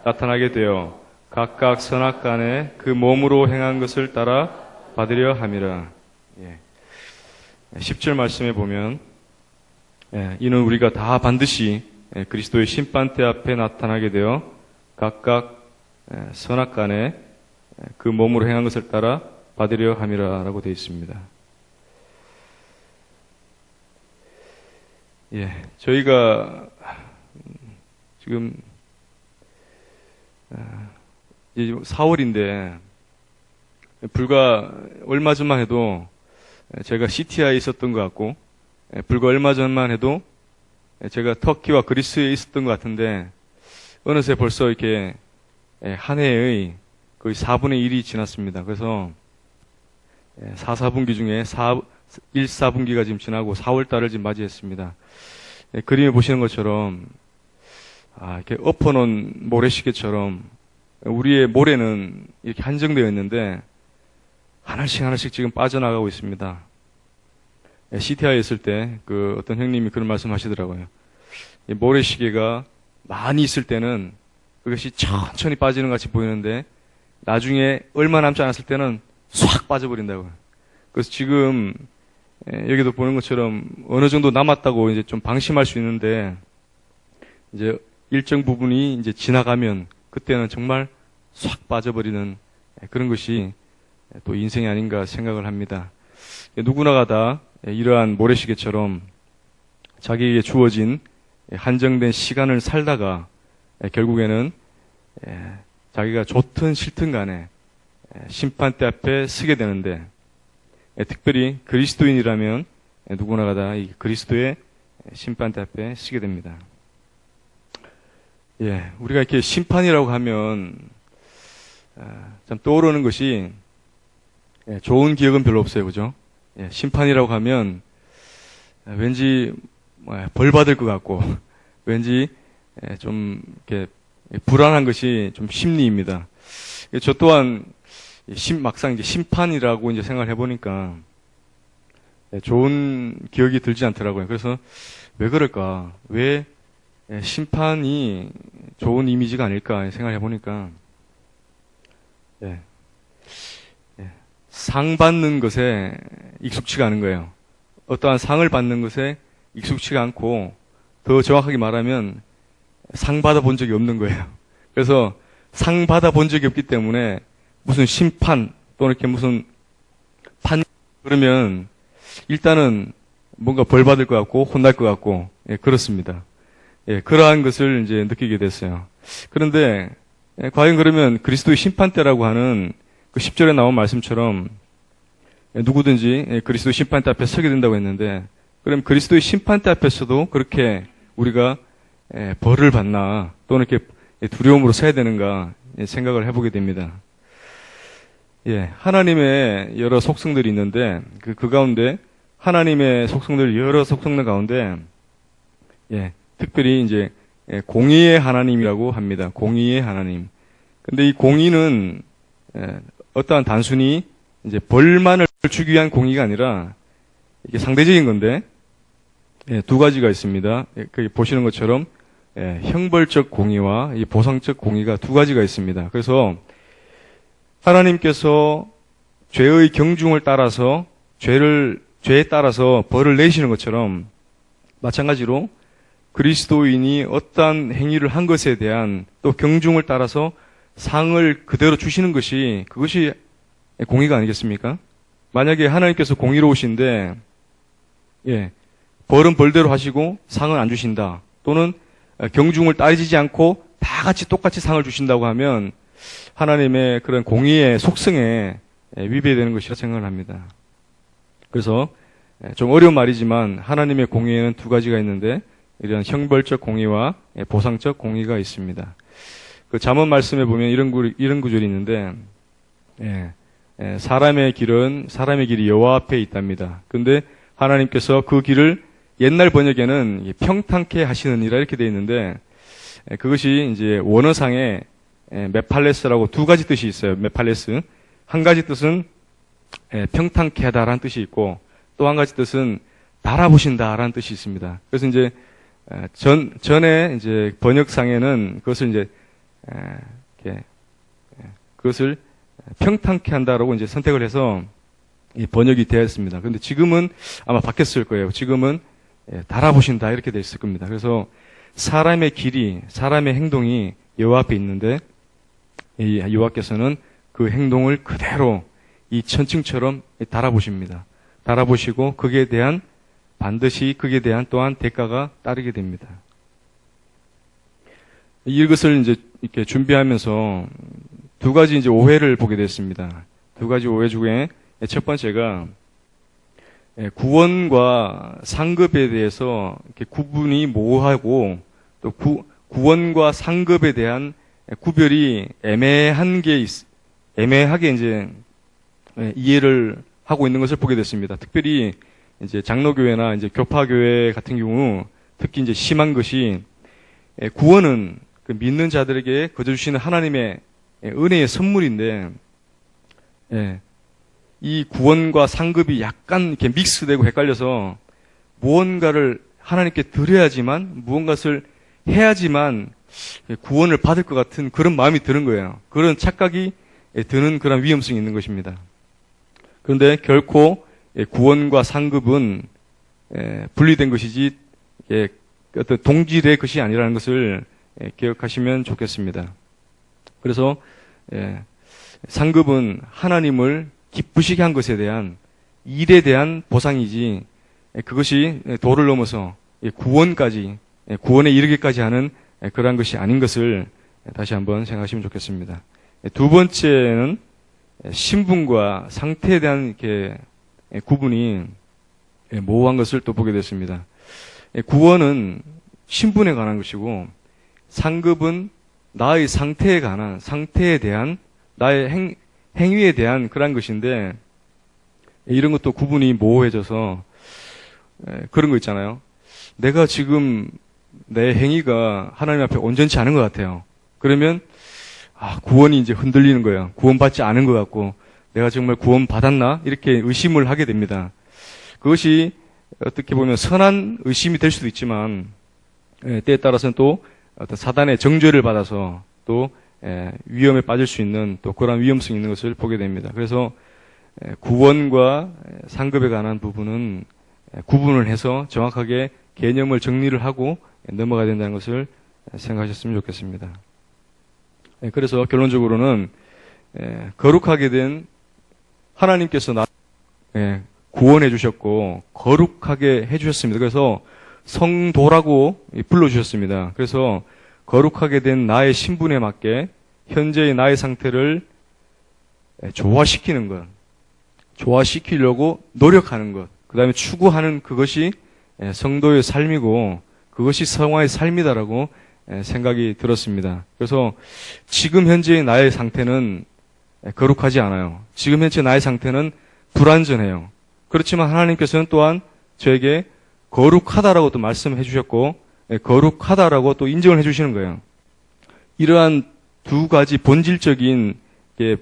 나타나게 되어 각각 선악간에 그 몸으로 행한 것을 따라 받으려 함이라. 10절 말씀에 보면 이는 우리가 다 반드시 그리스도의 심판대 앞에 나타나게 되어 각각 선악간에 그 몸으로 행한 것을 따라 받으려 함이라 라고 되어 있습니다. 저희가 지금 이제 4월인데 불과 얼마 전만 해도 제가 CTI에 있었던 것 같고, 불과 얼마 전만 해도 제가 터키와 그리스에 있었던 것 같은데, 어느새 벌써 이렇게 한 해의 거의 4분의 1이 지났습니다. 그래서 4분기 중에 1, 4분기가 지금 지나고 4월달을 지금 맞이했습니다. 그림에 보시는 것처럼 이렇게 엎어놓은 모래시계처럼 우리의 모래는 이렇게 한정되어 있는데 하나씩 지금 빠져나가고 있습니다. CTI에 있을 때 어떤 형님이 그런 말씀 하시더라고요. 이 모래시계가 많이 있을 때는 그것이 천천히 빠지는 것 같이 보이는데 나중에 얼마 남지 않았을 때는 싹 빠져버린다고요. 그래서 지금 여기도 보는 것처럼 어느 정도 남았다고 이제 좀 방심할 수 있는데 이제 일정 부분이 이제 지나가면 그때는 정말 싹 빠져버리는 그런 것이 또 인생이 아닌가 생각을 합니다. 누구나가 다 이러한 모래시계처럼 자기에게 주어진 한정된 시간을 살다가 결국에는 자기가 좋든 싫든 간에 심판대 앞에 서게 되는데, 특별히 그리스도인이라면 누구나가 다 이 그리스도의 심판대 앞에 서게 됩니다. 우리가 이렇게 심판이라고 하면 참 떠오르는 것이 좋은 기억은 별로 없어요, 그죠? 심판이라고 하면 왠지 벌 받을 것 같고 왠지 좀 이렇게 불안한 것이 좀 심리입니다. 저 또한 막상 이제 심판이라고 이제 생각을 해보니까 좋은 기억이 들지 않더라고요. 그래서 왜 그럴까? 왜 심판이 좋은 이미지가 아닐까 생각을 해보니까 상 받는 것에 익숙치가 않은 거예요. 어떠한 상을 받는 것에 익숙치가 않고 더 정확하게 말하면 상 받아본 적이 없는 거예요. 그래서 상 받아본 적이 없기 때문에 무슨 심판 또는 이렇게 무슨 판 그러면 일단은 뭔가 벌 받을 것 같고 혼날 것 같고 그렇습니다. 그러한 것을 이제 느끼게 됐어요. 그런데 과연 그러면 그리스도의 심판대라고 하는 그 10절에 나온 말씀처럼 누구든지 그리스도의 심판대 앞에 서게 된다고 했는데, 그럼 그리스도의 심판대 앞에서도 그렇게 우리가 벌을 받나 또는 이렇게 두려움으로 서야 되는가 생각을 해보게 됩니다. 하나님의 여러 속성들이 있는데 그 가운데 하나님의 속성들 여러 속성들 가운데 특별히 이제 공의의 하나님이라고 합니다. 공의의 하나님. 근데 이 공의는 어떠한 단순히 이제 벌만을 주기 위한 공의가 아니라 이게 상대적인 건데 두 가지가 있습니다. 보시는 것처럼 형벌적 공의와 이 보상적 공의가 두 가지가 있습니다. 그래서 하나님께서 죄의 경중을 따라서 죄에 따라서 벌을 내시는 것처럼 마찬가지로 그리스도인이 어떠한 행위를 한 것에 대한 또 경중을 따라서 상을 그대로 주시는 것이 그것이 공의가 아니겠습니까? 만약에 하나님께서 공의로우신데 벌은 벌대로 하시고 상은 안 주신다, 또는 경중을 따지지 않고 다 같이 똑같이 상을 주신다고 하면 하나님의 그런 공의의 속성에 위배되는 것이라 생각을 합니다. 그래서 좀 어려운 말이지만 하나님의 공의에는 두 가지가 있는데 이런 형벌적 공의와 보상적 공의가 있습니다. 그 잠언 말씀에 보면 이런 구절이 있는데 사람의 길이 여호와 앞에 있답니다. 근데 하나님께서 그 길을 옛날 번역에는 평탄케 하시느니라 이렇게 되어 있는데, 그것이 이제 원어상에 메팔레스라고 두 가지 뜻이 있어요. 메팔레스. 한 가지 뜻은 평탄케 하다라는 뜻이 있고, 또 한 가지 뜻은 바라보신다라는 뜻이 있습니다. 그래서 이제 전에 이제 번역상에는 그것을 이제 이렇게 그것을 평탄케 한다라고 이제 선택을 해서 번역이 되었습니다. 그런데 지금은 아마 바뀌었을 거예요. 지금은 달아보신다 이렇게 돼 있을 겁니다. 그래서 사람의 길이, 사람의 행동이 여호와 앞에 있는데 이 여호와께서는 그 행동을 그대로 이 천칭처럼 달아보십니다. 달아보시고 반드시 거기에 대한 또한 대가가 따르게 됩니다. 이것을 이제 이렇게 준비하면서 두 가지 이제 오해를 보게 됐습니다. 두 가지 오해 중에 첫 번째가 구원과 상급에 대해서 이렇게 구분이 모호하고 또 구원과 상급에 대한 구별이 애매하게 이제 이해를 하고 있는 것을 보게 됐습니다. 특별히 이제 장로교회나 이제 교파교회 같은 경우 특히 이제 심한 것이 구원은 그 믿는 자들에게 거저 주시는 하나님의 은혜의 선물인데 이 구원과 상급이 약간 이렇게 믹스되고 헷갈려서 무언가를 하나님께 드려야지만 무언가를 해야지만 구원을 받을 것 같은 그런 마음이 드는 거예요. 그런 착각이 드는 그런 위험성이 있는 것입니다. 그런데 결코 구원과 상급은 분리된 것이지 어떤 동질의 것이 아니라는 것을 기억하시면 좋겠습니다. 그래서 상급은 하나님을 기쁘시게 한 것에 대한 일에 대한 보상이지 그것이 도를 넘어서 구원에 이르기까지 하는 그러한 것이 아닌 것을 다시 한번 생각하시면 좋겠습니다. 두 번째는 신분과 상태에 대한 이렇게 구분이 모호한 것을 또 보게 됐습니다. 구원은 신분에 관한 것이고 상급은 나의 상태에 대한 나의 행위에 대한 그런 것인데 이런 것도 구분이 모호해져서 그런 거 있잖아요. 내가 지금 내 행위가 하나님 앞에 온전치 않은 것 같아요. 그러면 구원이 이제 흔들리는 거예요. 구원받지 않은 것 같고 내가 정말 구원받았나? 이렇게 의심을 하게 됩니다. 그것이 어떻게 보면 선한 의심이 될 수도 있지만 때에 따라서는 또 어떤 사단의 정죄를 받아서 또 위험에 빠질 수 있는 또 그런 위험성이 있는 것을 보게 됩니다. 그래서 구원과 상급에 관한 부분은 구분을 해서 정확하게 개념을 정리를 하고 넘어가야 된다는 것을 생각하셨으면 좋겠습니다. 그래서 결론적으로는 거룩하게 된 하나님께서 구원해 주셨고 거룩하게 해 주셨습니다. 그래서 성도라고 불러주셨습니다. 그래서 거룩하게 된 나의 신분에 맞게 현재의 나의 상태를 좋아시키는 것, 좋아시키려고 노력하는 것, 그 다음에 추구하는 그것이 성도의 삶이고 그것이 성화의 삶이다라고 생각이 들었습니다. 그래서 지금 현재의 나의 상태는 거룩하지 않아요. 지금 현재 나의 상태는 불완전해요. 그렇지만 하나님께서는 또한 저에게 거룩하다라고 또 말씀해 주셨고 거룩하다라고 또 인정을 해 주시는 거예요. 이러한 두 가지 본질적인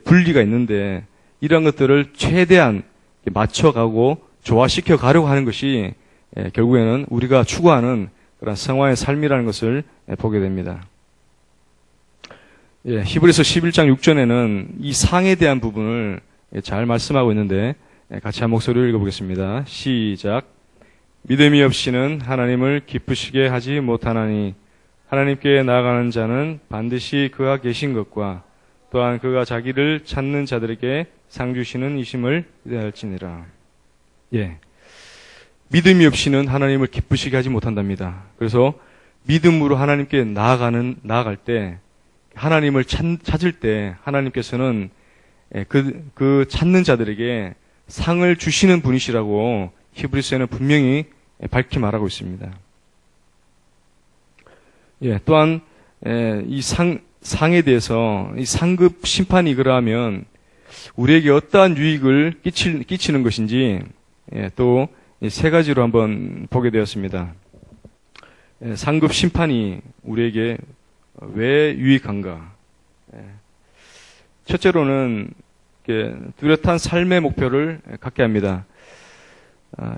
분리가 있는데 이러한 것들을 최대한 맞춰가고 조화시켜 가려고 하는 것이 결국에는 우리가 추구하는 그런 성화의 삶이라는 것을 보게 됩니다. 히브리서 11장 6절에는 이 상에 대한 부분을 잘 말씀하고 있는데 같이 한 목소리로 읽어보겠습니다. 시작. 믿음이 없이는 하나님을 기쁘시게 하지 못하나니 하나님께 나아가는 자는 반드시 그가 계신 것과 또한 그가 자기를 찾는 자들에게 상 주시는 이심을 기대할지니라. 믿음이 없이는 하나님을 기쁘시게 하지 못한답니다. 그래서 믿음으로 하나님께 나아갈 때 하나님을 찾을 때 하나님께서는 그 찾는 자들에게 상을 주시는 분이시라고 히브리서에는 분명히 밝히 말하고 있습니다. 또한 이 상에 대해서 이 상급 심판이 그러하면 우리에게 어떠한 유익을 끼치는 것인지 또 세 가지로 한번 보게 되었습니다. 상급 심판이 우리에게 왜 유익한가? 첫째로는 뚜렷한 삶의 목표를 갖게 합니다.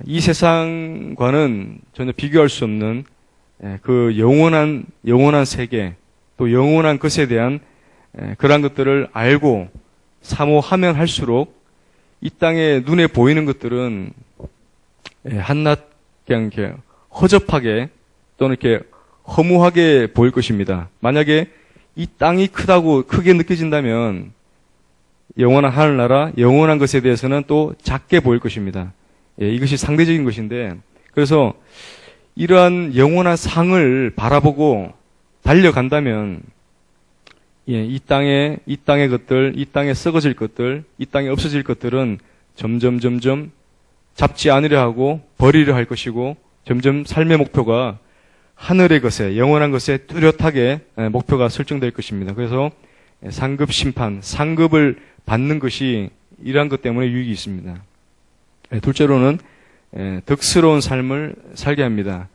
이 세상과는 전혀 비교할 수 없는 그 영원한 세계, 또 영원한 것에 대한 그러한 것들을 알고 사모하면 할수록 이 땅에 눈에 보이는 것들은 한낱 그냥 이렇게 허접하게 또는 이렇게 허무하게 보일 것입니다. 만약에 이 땅이 크게 느껴진다면 영원한 하늘나라, 영원한 것에 대해서는 또 작게 보일 것입니다. 이것이 상대적인 것인데, 그래서 이러한 영원한 상을 바라보고 달려간다면, 이 땅의 것들, 이 땅에 썩어질 것들, 이 땅에 없어질 것들은 점점 잡지 않으려 하고 버리려 할 것이고, 점점 삶의 목표가 하늘의 것에, 영원한 것에 뚜렷하게 목표가 설정될 것입니다. 그래서 상급 심판, 상급을 받는 것이 이러한 것 때문에 유익이 있습니다. 둘째로는 덕스러운 삶을 살게 합니다.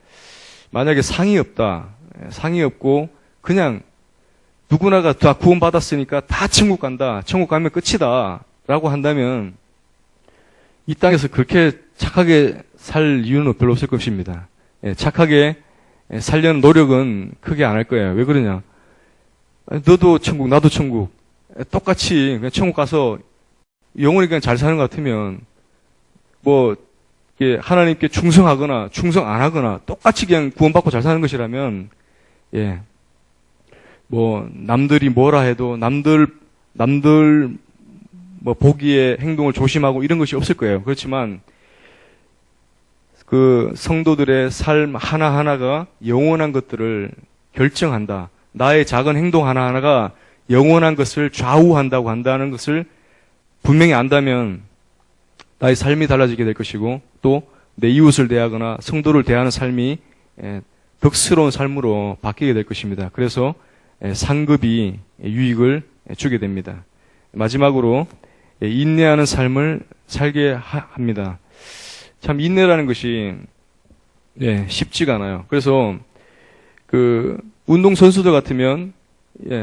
만약에 상이 없다, 상이 없고 그냥 누구나가 다 구원받았으니까 다 천국 간다, 천국 가면 끝이다 라고 한다면 이 땅에서 그렇게 착하게 살 이유는 별로 없을 것입니다. 착하게 살려는 노력은 크게 안 할 거예요. 왜 그러냐? 너도 천국, 나도 천국. 똑같이 그냥 천국 가서 영원히 그냥 잘 사는 것 같으면 뭐 하나님께 충성하거나 충성 안 하거나 똑같이 그냥 구원받고 잘 사는 것이라면 뭐 남들이 뭐라 해도 남들 뭐 보기에 행동을 조심하고 이런 것이 없을 거예요. 그렇지만 그 성도들의 삶 하나하나가 영원한 것들을 결정한다. 나의 작은 행동 하나하나가 영원한 것을 좌우한다고 한다는 것을 분명히 안다면 나의 삶이 달라지게 될 것이고 또 내 이웃을 대하거나 성도를 대하는 삶이 덕스러운 삶으로 바뀌게 될 것입니다. 그래서 상급이 유익을 주게 됩니다. 마지막으로 인내하는 삶을 살게 합니다. 참 인내라는 것이 쉽지가 않아요. 그래서 그 운동 선수들 같으면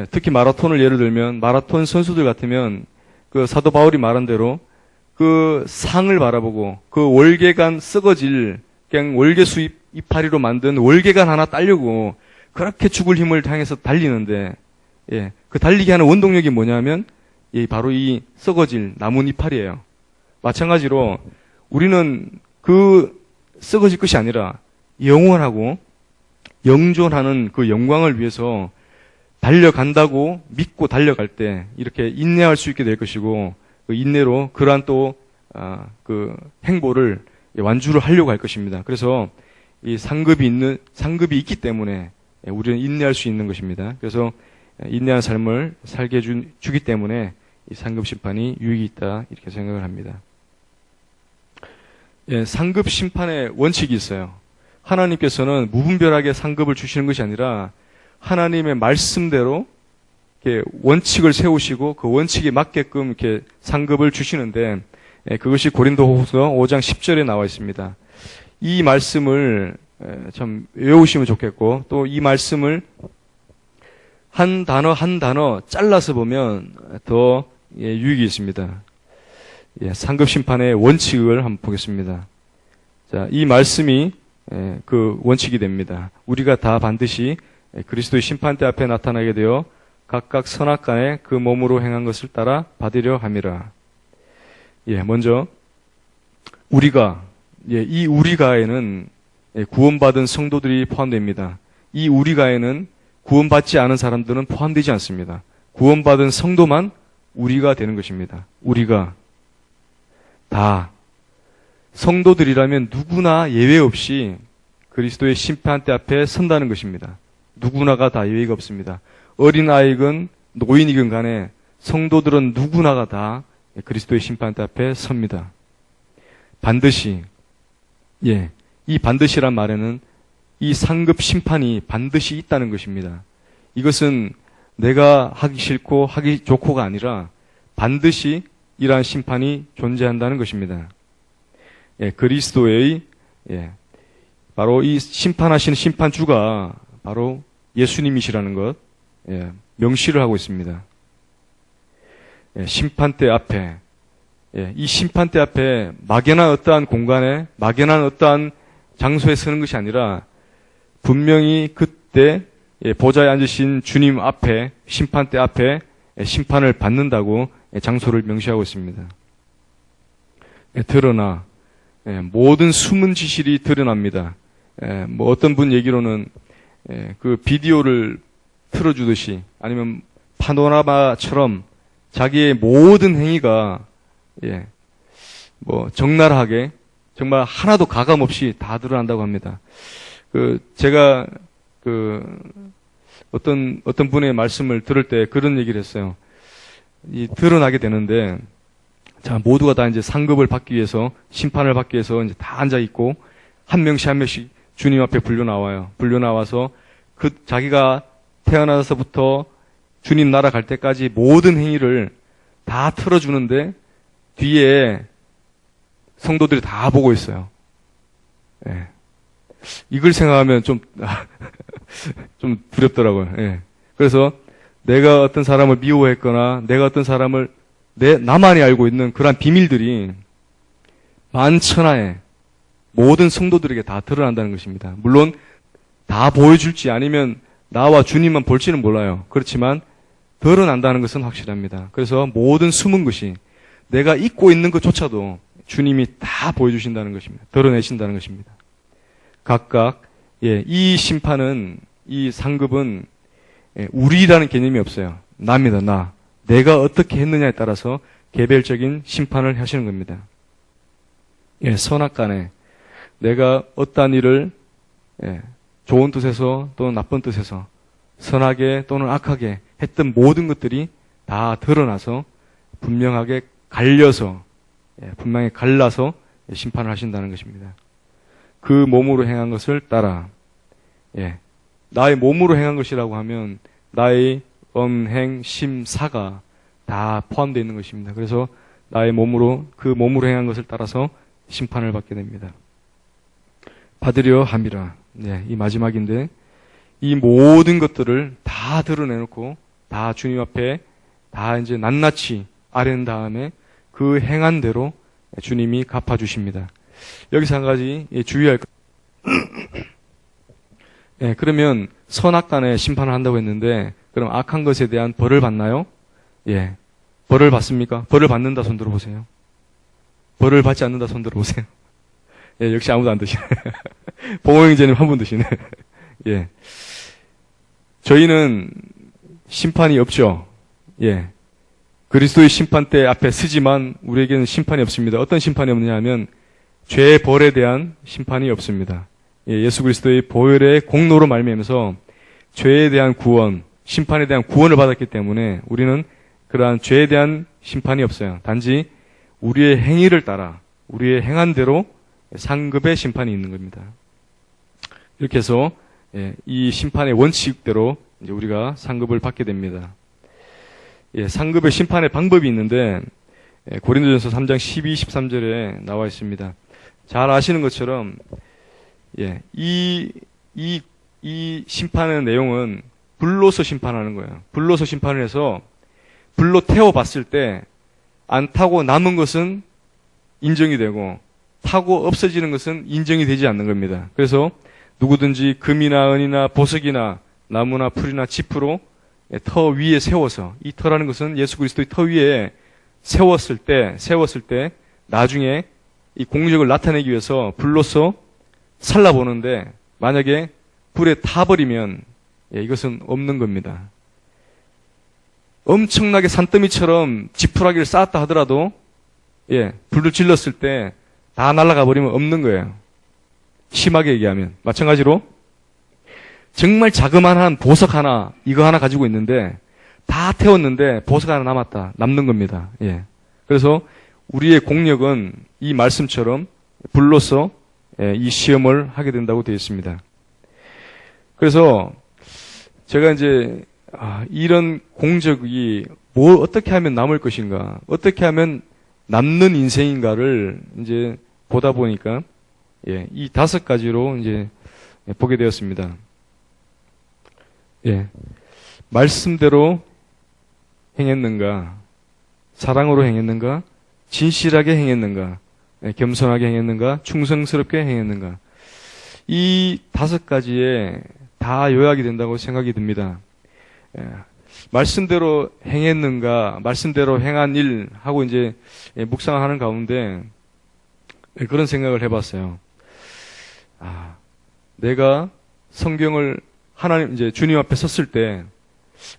특히 마라톤을 예를 들면 마라톤 선수들 같으면 그 사도 바울이 말한 대로 그 상을 바라보고 그 월계관 썩어질 그냥 월계수 이파리로 만든 월계관 하나 따려고 그렇게 죽을 힘을 향해서 달리는데 그 달리게 하는 원동력이 뭐냐면 바로 이 썩어질 남은 이파리예요. 마찬가지로 우리는 그 썩어질 것이 아니라 영원하고 영존하는 그 영광을 위해서 달려간다고 믿고 달려갈 때 이렇게 인내할 수 있게 될 것이고 그 인내로 그러한 또 그 행보를 완주를 하려고 할 것입니다. 그래서 이 상급이 있기 때문에 우리는 인내할 수 있는 것입니다. 그래서 인내한 삶을 살게 주기 때문에 이 상급 심판이 유익이 있다 이렇게 생각을 합니다. 상급 심판의 원칙이 있어요. 하나님께서는 무분별하게 상급을 주시는 것이 아니라 하나님의 말씀대로 이렇게 원칙을 세우시고 그 원칙에 맞게끔 이렇게 상급을 주시는데 그것이 고린도후서 5장 10절에 나와 있습니다. 이 말씀을 참 외우시면 좋겠고 또 이 말씀을 한 단어 한 단어 잘라서 보면 더 유익이 있습니다. 상급 심판의 원칙을 한번 보겠습니다. 자, 이 말씀이 그 원칙이 됩니다. 우리가 다 반드시 그리스도의 심판대 앞에 나타나게 되어 각각 선악간에 그 몸으로 행한 것을 따라 받으려 함이라. 먼저 우리가 이 우리가에는 구원받은 성도들이 포함됩니다. 이 우리가에는 구원받지 않은 사람들은 포함되지 않습니다. 구원받은 성도만 우리가 되는 것입니다. 우리가 다 성도들이라면 누구나 예외 없이 그리스도의 심판대 앞에 선다는 것입니다. 누구나가 다 예외가 없습니다. 어린아이건 노인이건 간에 성도들은 누구나가 다 그리스도의 심판대 앞에 섭니다. 반드시, 이 반드시란 말에는 이 상급 심판이 반드시 있다는 것입니다. 이것은 내가 하기 싫고 하기 좋고가 아니라 반드시 이러한 심판이 존재한다는 것입니다. 그리스도의, 바로 이 심판하시는 심판주가 바로 예수님이시라는 것, 명시를 하고 있습니다. 심판대 앞에, 이 심판대 앞에 막연한 어떠한 공간에, 막연한 어떠한 장소에 서는 것이 아니라 분명히 그때 보좌에 앉으신 주님 앞에, 심판대 앞에 심판을 받는다고 장소를 명시하고 있습니다. 드러나 모든 숨은 지실이 드러납니다. 뭐 어떤 분 얘기로는 그 비디오를 틀어주듯이 아니면 파노라마처럼 자기의 모든 행위가 뭐 적나라하게 정말 하나도 가감 없이 다 드러난다고 합니다. 제가 어떤 분의 말씀을 들을 때 그런 얘기를 했어요. 드러나게 되는데, 자, 모두가 다 이제 상급을 받기 위해서, 심판을 받기 위해서 이제 다 앉아있고, 한 명씩 주님 앞에 불려 나와요. 불려 나와서 자기가 태어나서부터 주님 나라 갈 때까지 모든 행위를 다 틀어주는데, 뒤에 성도들이 다 보고 있어요. 이걸 생각하면 좀 두렵더라고요. 그래서 내가 어떤 사람을 미워했거나 내가 어떤 사람을 나만이 알고 있는 그러한 비밀들이 만천하에 모든 성도들에게 다 드러난다는 것입니다. 물론 다 보여줄지 아니면 나와 주님만 볼지는 몰라요. 그렇지만 드러난다는 것은 확실합니다. 그래서 모든 숨은 것이 내가 잊고 있는 것조차도 주님이 다 보여주신다는 것입니다. 드러내신다는 것입니다. 각각 이 심판은, 이 상급은 우리라는 개념이 없어요. 나입니다. 나. 내가 어떻게 했느냐에 따라서 개별적인 심판을 하시는 겁니다. 선악간에 내가 어떠한 일을 좋은 뜻에서 또는 나쁜 뜻에서 선하게 또는 악하게 했던 모든 것들이 다 드러나서 분명하게 분명히 갈라서 심판을 하신다는 것입니다. 그 몸으로 행한 것을 따라, 나의 몸으로 행한 것이라고 하면 나의 언행, 심, 사가 다 포함되어 있는 것입니다. 그래서 나의 몸으로, 그 몸으로 행한 것을 따라서 심판을 받게 됩니다. 받으려 함이라. 이 마지막인데, 이 모든 것들을 다 드러내놓고, 다 주님 앞에 다 이제 낱낱이 아뢰는 다음에 그 행한 대로 주님이 갚아주십니다. 여기서 한 가지 주의할 것. 그러면 선악간에 심판을 한다고 했는데, 그럼 악한 것에 대한 벌을 받나요? 벌을 받습니까? 벌을 받는다 손 들어보세요. 벌을 받지 않는다 손 들어보세요. 역시 아무도 안 드시네. 봉호형제님 한 분 드시네. 저희는 심판이 없죠. 그리스도의 심판대 앞에 서지만 우리에게는 심판이 없습니다. 어떤 심판이 없느냐 하면 죄의 벌에 대한 심판이 없습니다. 예수 그리스도의 보혈의 공로로 말미암아서 죄에 대한 구원, 심판에 대한 구원을 받았기 때문에 우리는 그러한 죄에 대한 심판이 없어요. 단지 우리의 행위를 따라 우리의 행한 대로 상급의 심판이 있는 겁니다. 이렇게 해서 이 심판의 원칙대로 이제 우리가 상급을 받게 됩니다. 상급의 심판의 방법이 있는데 고린도전서 3장 12, 13절에 나와 있습니다. 잘 아시는 것처럼 이 심판의 내용은 불로서 심판하는 거예요. 불로서 심판을 해서 불로 태워봤을 때 안 타고 남은 것은 인정이 되고 타고 없어지는 것은 인정이 되지 않는 겁니다. 그래서 누구든지 금이나 은이나 보석이나 나무나 풀이나 짚으로 터 위에 세워서, 이 터라는 것은 예수 그리스도의 터 위에 세웠을 때 나중에 이 공적을 나타내기 위해서 불로서 살라보는데 만약에 불에 타버리면 이것은 없는 겁니다. 엄청나게 산더미처럼 지푸라기를 쌓았다 하더라도 불을 질렀을 때 다 날아가 버리면 없는 거예요. 심하게 얘기하면. 마찬가지로 정말 자그마한 보석 하나, 이거 하나 가지고 있는데 다 태웠는데 보석 하나 남는 겁니다. 그래서 우리의 공력은 이 말씀처럼 불로서 이 시험을 하게 된다고 되어 있습니다. 그래서 제가 이제 이런 공적이 어떻게 하면 남을 것인가, 어떻게 하면 남는 인생인가를 이제 보다 보니까 이 5가지로 이제 보게 되었습니다. 말씀대로 행했는가, 사랑으로 행했는가, 진실하게 행했는가, 겸손하게 행했는가, 충성스럽게 행했는가. 이 5가지에 다 요약이 된다고 생각이 듭니다. 말씀대로 행했는가, 말씀대로 행한 일 하고 이제 묵상하는 가운데 그런 생각을 해봤어요. 내가 성경을 하나님, 이제 주님 앞에 섰을 때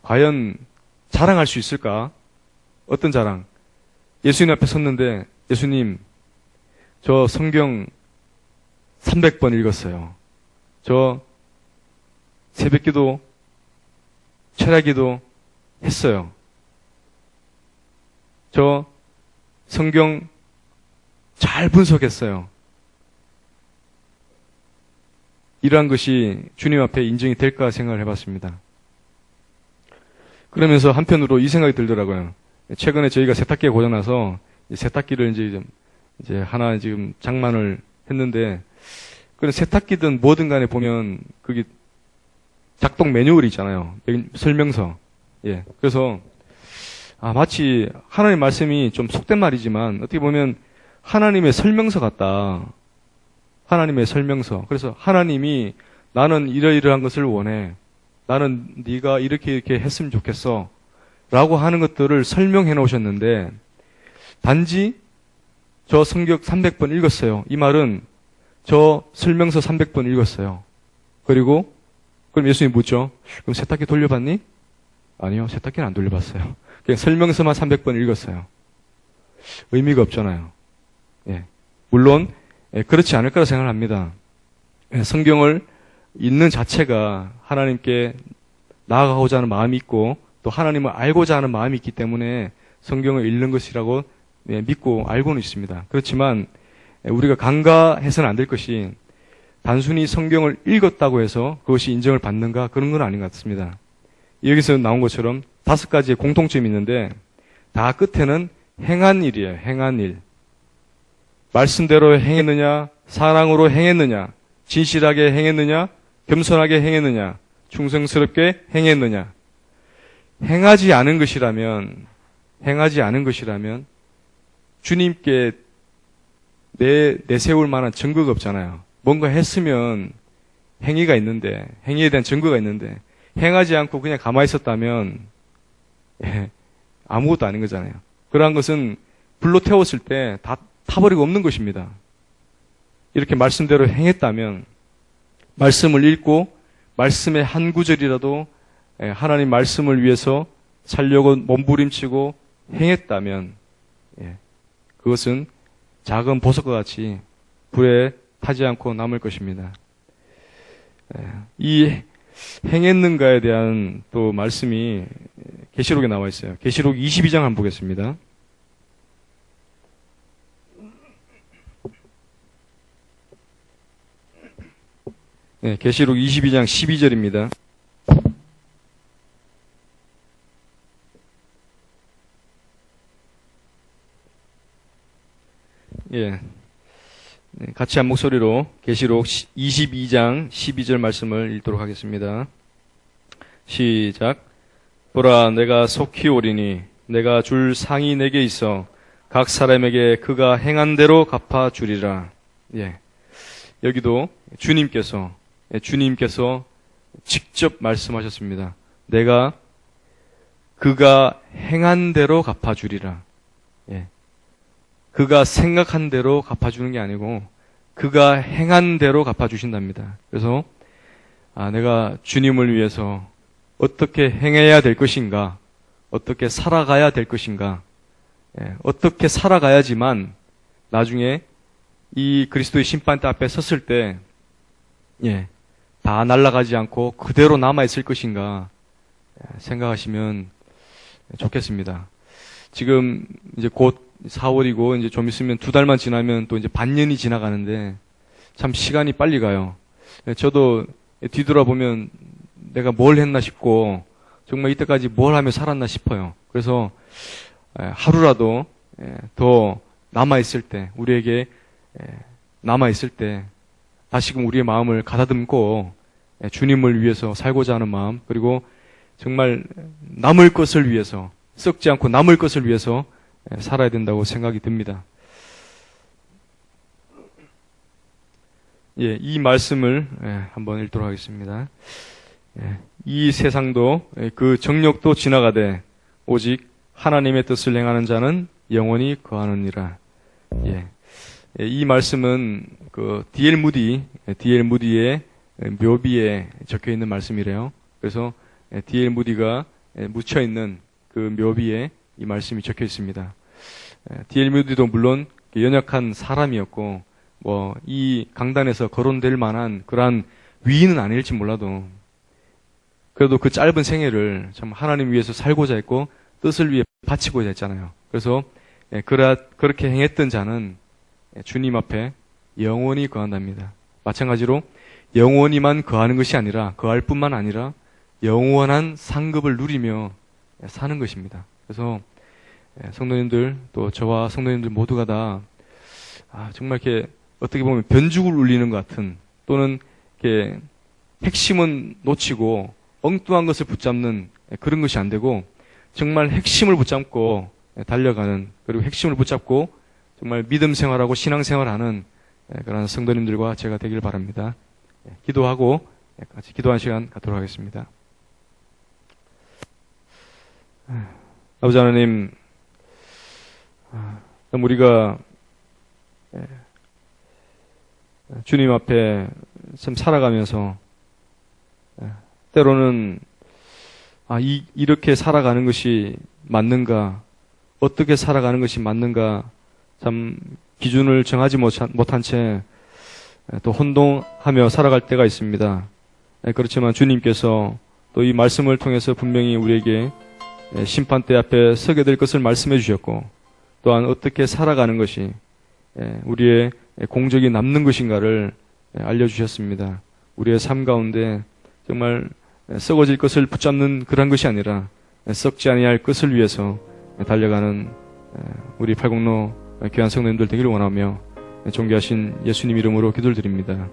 과연 자랑할 수 있을까? 어떤 자랑? 예수님 앞에 섰는데, 예수님, 저 성경 300번 읽었어요. 저 새벽기도, 철야기도 했어요. 저 성경 잘 분석했어요. 이러한 것이 주님 앞에 인정이 될까 생각을 해봤습니다. 그러면서 한편으로 이 생각이 들더라고요. 최근에 저희가 세탁기가 고장나서 세탁기를 이제 하나 지금 장만을 했는데, 그런 세탁기든 뭐든 간에 보면 거기 작동 매뉴얼이 있잖아요. 설명서. 예. 그래서 마치 하나님 말씀이 좀 속된 말이지만 어떻게 보면 하나님의 설명서 같다. 하나님의 설명서. 그래서 하나님이 나는 이러이러한 것을 원해. 나는 네가 이렇게 했으면 좋겠어. 라고 하는 것들을 설명해 놓으셨는데, 단지 저 성경 300번 읽었어요. 이 말은 저 설명서 300번 읽었어요. 그리고 그럼 예수님이 묻죠. 그럼 세탁기 돌려봤니? 아니요. 세탁기는 안 돌려봤어요. 그냥 설명서만 300번 읽었어요. 의미가 없잖아요. 예. 물론 그렇지 않을 거라 생각합니다. 성경을 읽는 자체가 하나님께 나아가고자 하는 마음이 있고 또 하나님을 알고자 하는 마음이 있기 때문에 성경을 읽는 것이라고 믿고 알고는 있습니다. 그렇지만 우리가 간과해서는 안 될 것이 단순히 성경을 읽었다고 해서 그것이 인정을 받는가 그런 건 아닌 것 같습니다. 여기서 나온 것처럼 5가지의 공통점이 있는데 다 끝에는 행한 일이에요. 행한 일. 말씀대로 행했느냐, 사랑으로 행했느냐, 진실하게 행했느냐, 겸손하게 행했느냐, 충성스럽게 행했느냐. 행하지 않은 것이라면 주님께 내세울 만한 증거가 없잖아요. 뭔가 했으면 행위가 있는데, 행위에 대한 증거가 있는데, 행하지 않고 그냥 가만히 있었다면, 아무것도 아닌 거잖아요. 그러한 것은 불로 태웠을 때 다 타버리고 없는 것입니다. 이렇게 말씀대로 행했다면, 말씀을 읽고, 말씀의 한 구절이라도 하나님 말씀을 위해서 살려고 몸부림치고 행했다면, 그것은 작은 보석과 같이 불에 타지 않고 남을 것입니다. 이 행했는가에 대한 또 말씀이 계시록에 나와 있어요. 계시록 22장 한번 보겠습니다. 계시록 22장 12절입니다. 같이 한 목소리로 계시록 22장 12절 말씀을 읽도록 하겠습니다. 시작. 보라, 내가 속히 오리니 내가 줄 상이 내게 있어 각 사람에게 그가 행한 대로 갚아주리라. 여기도 주님께서 직접 말씀하셨습니다. 내가 그가 행한 대로 갚아주리라. 그가 생각한 대로 갚아주는 게 아니고 그가 행한 대로 갚아주신답니다. 그래서 내가 주님을 위해서 어떻게 행해야 될 것인가, 어떻게 살아가야 될 것인가, 어떻게 살아가야지만 나중에 이 그리스도의 심판대 앞에 섰을 때 다 날아가지 않고 그대로 남아있을 것인가 생각하시면 좋겠습니다. 지금 이제 곧 4월이고 이제 좀 있으면 2달만 지나면 또 이제 반년이 지나가는데 참 시간이 빨리 가요. 저도 뒤돌아보면 내가 뭘 했나 싶고 정말 이때까지 뭘 하며 살았나 싶어요. 그래서 하루라도 더 남아있을 때, 우리에게 남아있을 때 다시금 우리의 마음을 가다듬고 주님을 위해서 살고자 하는 마음, 그리고 정말 남을 것을 위해서, 썩지 않고 남을 것을 위해서 살아야 된다고 생각이 듭니다. 이 말씀을 한번 읽도록 하겠습니다. 이 세상도 그 정욕도 지나가되 오직 하나님의 뜻을 행하는 자는 영원히 거하느니라. 이 말씀은 그 D.L. 무디의 묘비에 적혀 있는 말씀이래요. 그래서 D.L. 무디가 묻혀 있는 그 묘비에 이 말씀이 적혀 있습니다. D.L. 무디도 물론 연약한 사람이었고, 이 강단에서 거론될 만한 그러한 위인은 아닐지 몰라도, 그래도 그 짧은 생애를 참 하나님 위해서 살고자 했고, 뜻을 위해 바치고자 했잖아요. 그래서, 그렇게 행했던 자는 주님 앞에 영원히 거한답니다. 마찬가지로, 영원히만 거하는 것이 아니라, 거할 뿐만 아니라, 영원한 상급을 누리며 사는 것입니다. 그래서, 성도님들, 또 저와 성도님들 모두가 다, 정말 이렇게, 어떻게 보면 변죽을 울리는 것 같은, 또는, 이렇게, 핵심은 놓치고, 엉뚱한 것을 붙잡는 그런 것이 안 되고, 정말 핵심을 붙잡고 달려가는, 그리고 핵심을 붙잡고, 정말 믿음 생활하고 신앙 생활하는 그런 성도님들과 제가 되길 바랍니다. 기도하고, 같이 기도하는 시간 갖도록 하겠습니다. 아버지 하나님, 우리가 주님 앞에 참 살아가면서 때로는 이렇게 살아가는 것이 맞는가, 어떻게 살아가는 것이 맞는가, 참 기준을 정하지 못한 채 또 혼동하며 살아갈 때가 있습니다. 그렇지만 주님께서 또 이 말씀을 통해서 분명히 우리에게 심판대 앞에 서게 될 것을 말씀해 주셨고, 또한 어떻게 살아가는 것이 우리의 공적이 남는 것인가를 알려주셨습니다. 우리의 삶 가운데 정말 썩어질 것을 붙잡는 그런 것이 아니라 썩지 아니할 것을 위해서 달려가는 우리 팔공로 귀한 성도님들 되기를 원하며 존귀하신 예수님 이름으로 기도를 드립니다.